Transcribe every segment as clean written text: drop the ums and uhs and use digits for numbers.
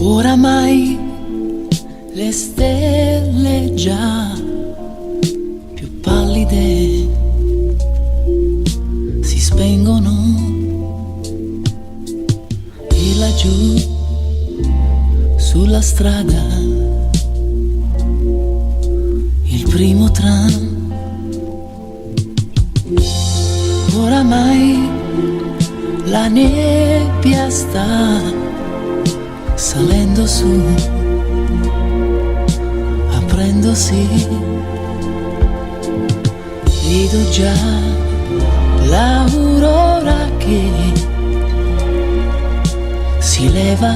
Oramai le stelle già più pallide si spengono e laggiù sulla strada il primo tram. Oramai la nebbia sta salendo su, aprendosi, vedo già l'aurora che si leva.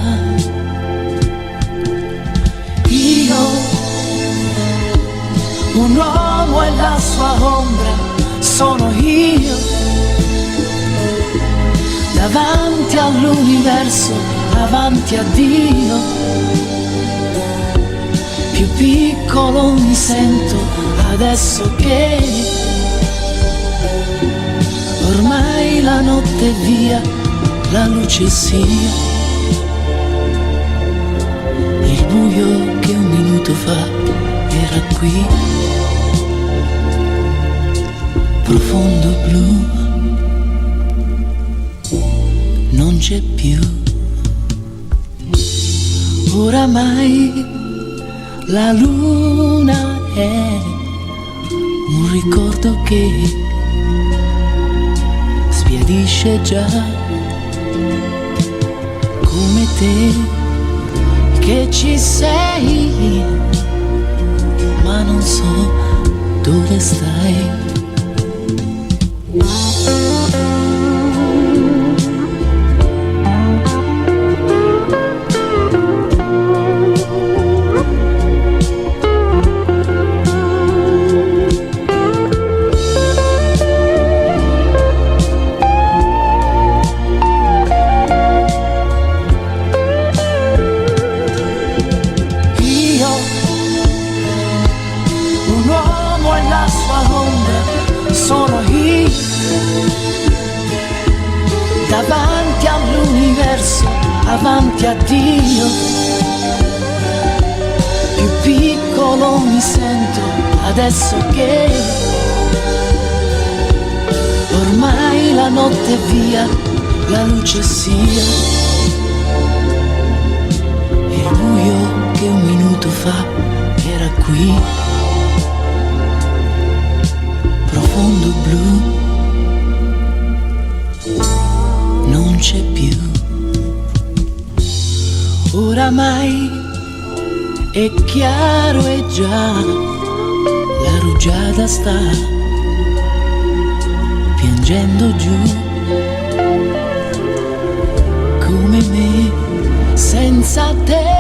Io, un uomo e la sua ombra, sono io, davanti all'universo, avanti a Dio. Più piccolo mi sento adesso che ormai la notte è via, la luce sia. Il buio che un minuto fa era qui, profondo blu, non c'è più. Oramai la luna è un ricordo che sbiadisce già, come te che ci sei, ma non so dove stai. Sono io, davanti all'universo, avanti a Dio. Più piccolo mi sento adesso che ormai la notte è via, la luce sia. Il buio che un minuto fa era qui, profondo blu, non c'è più. Oramai è chiaro e già la rugiada sta piangendo giù, come me senza te.